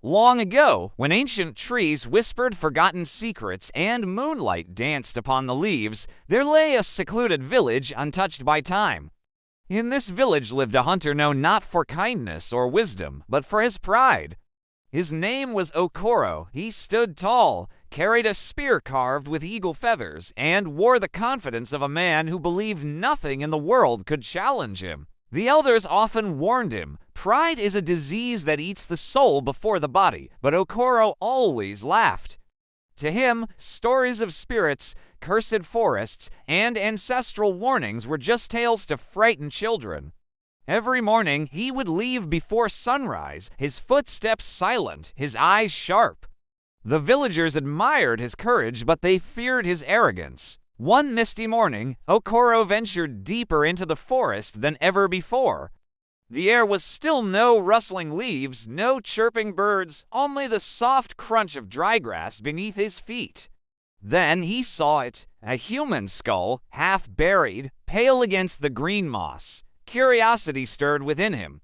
Long ago, when ancient trees whispered forgotten secrets and moonlight danced upon the leaves, there lay a secluded village untouched by time. In this village lived a hunter known not for kindness or wisdom, but for his pride. His name was Okoro. He stood tall, carried a spear carved with eagle feathers, and wore the confidence of a man who believed nothing in the world could challenge him. The elders often warned him, pride is a disease that eats the soul before the body, but Okoro always laughed. To him, stories of spirits, cursed forests, and ancestral warnings were just tales to frighten children. Every morning, he would leave before sunrise, his footsteps silent, his eyes sharp. The villagers admired his courage, but they feared his arrogance. One misty morning, Okoro ventured deeper into the forest than ever before. The air was still no rustling leaves, no chirping birds, only the soft crunch of dry grass beneath his feet. Then he saw it, a human skull, half buried, pale against the green moss. Curiosity stirred within him.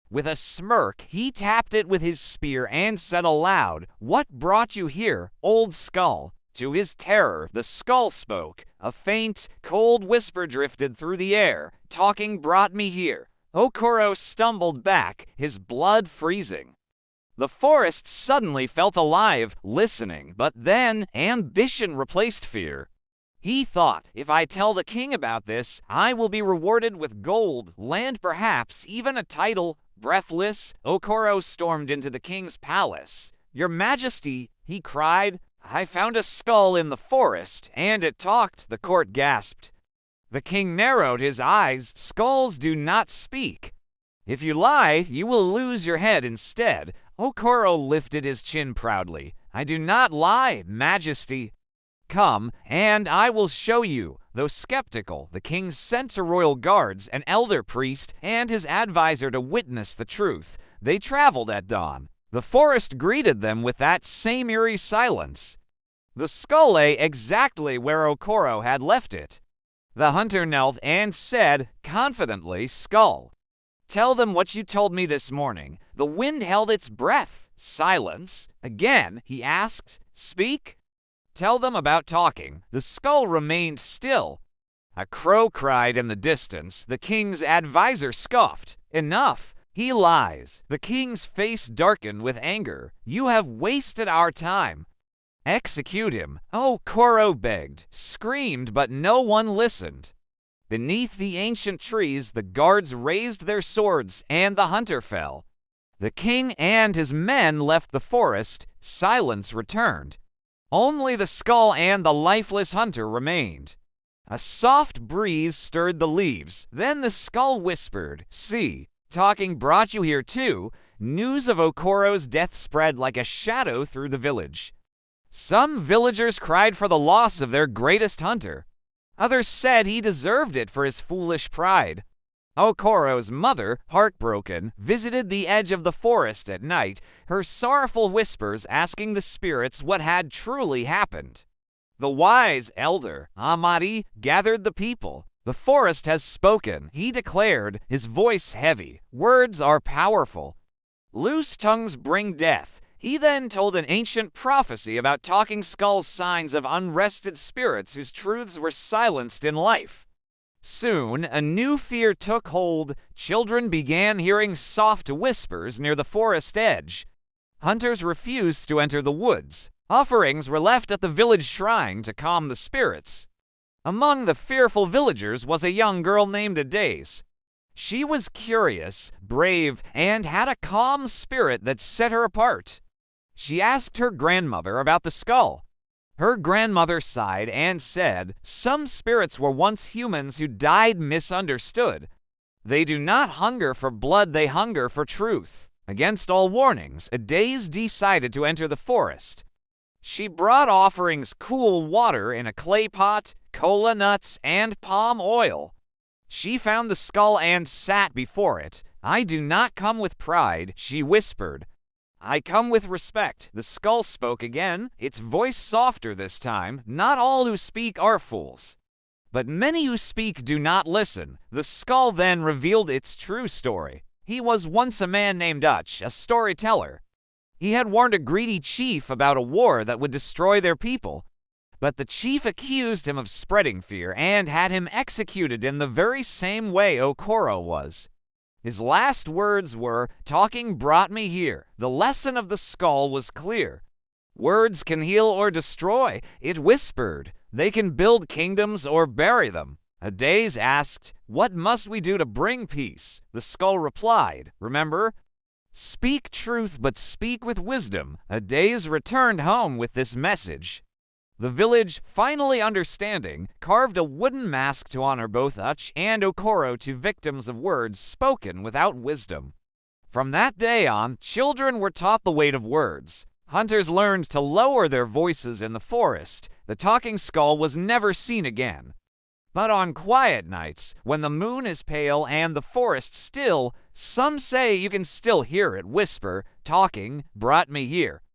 With a smirk, he tapped it with his spear and said aloud, "What brought you here, old skull?" To his terror, the skull spoke. A faint, cold whisper drifted through the air. "Talking brought me here." Okoro stumbled back, his blood freezing. The forest suddenly felt alive, listening, but then ambition replaced fear. He thought, if I tell the king about this, I will be rewarded with gold, land perhaps, even a title. Breathless, Okoro stormed into the king's palace. "Your Majesty," he cried, "I found a skull in the forest, and it talked," the court gasped. The king narrowed his eyes. "Skulls do not speak. If you lie, you will lose your head instead." Okoro lifted his chin proudly. "I do not lie, Majesty." "Come, and I will show you." Though skeptical, the king sent to royal guards an elder priest and his advisor to witness the truth. They traveled at dawn. The forest greeted them with that same eerie silence. The skull lay exactly where Okoro had left it. The hunter knelt and said, confidently, "Skull, tell them what you told me this morning." The wind held its breath. Silence. Again, he asked, "Speak." "Tell them about talking." The skull remained still. A crow cried in the distance. The king's advisor scoffed. "Enough. He lies." The king's face darkened with anger. "You have wasted our time." "Execute him." Okoro begged, screamed, but no one listened. Beneath the ancient trees, the guards raised their swords, and the hunter fell. The king and his men left the forest. Silence returned. Only the skull and the lifeless hunter remained. A soft breeze stirred the leaves. Then the skull whispered, "See, talking brought you here too." News of Okoro's death spread like a shadow through the village. Some villagers cried for the loss of their greatest hunter. Others said he deserved it for his foolish pride. Okoro's mother, heartbroken, visited the edge of the forest at night, her sorrowful whispers asking the spirits what had truly happened. The wise elder, Amari, gathered the people. "The forest has spoken," he declared, his voice heavy. "Words are powerful. Loose tongues bring death." He then told an ancient prophecy about talking skulls' signs of unrested spirits whose truths were silenced in life. Soon, a new fear took hold. Children began hearing soft whispers near the forest edge. Hunters refused to enter the woods. Offerings were left at the village shrine to calm the spirits. Among the fearful villagers was a young girl named Adaze. She was curious, brave, and had a calm spirit that set her apart. She asked her grandmother about the skull. Her grandmother sighed and said, "Some spirits were once humans who died misunderstood. They do not hunger for blood, they hunger for truth." Against all warnings, Adaze decided to enter the forest. She brought offerings: cool water in a clay pot, cola nuts, and palm oil. She found the skull and sat before it. "I do not come with pride," she whispered. "I come with respect." The skull spoke again, its voice softer this time. "Not all who speak are fools, but many who speak do not listen." The skull then revealed its true story. He was once a man named Dutch, a storyteller. He had warned a greedy chief about a war that would destroy their people. But the chief accused him of spreading fear and had him executed in the very same way Okoro was. His last words were, "Talking brought me here. The lesson of the skull was clear. Words can heal or destroy," it whispered. "They can build kingdoms or bury them." Adaze asked, "What must we do to bring peace?" The skull replied, "Remember? Speak truth, but speak with wisdom." Adaze returned home with this message. The village, finally understanding, carved a wooden mask to honor both Uch and Okoro to victims of words spoken without wisdom. From that day on, children were taught the weight of words. Hunters learned to lower their voices in the forest. The talking skull was never seen again. But on quiet nights, when the moon is pale and the forest still, some say you can still hear it whisper, "Talking brought me here."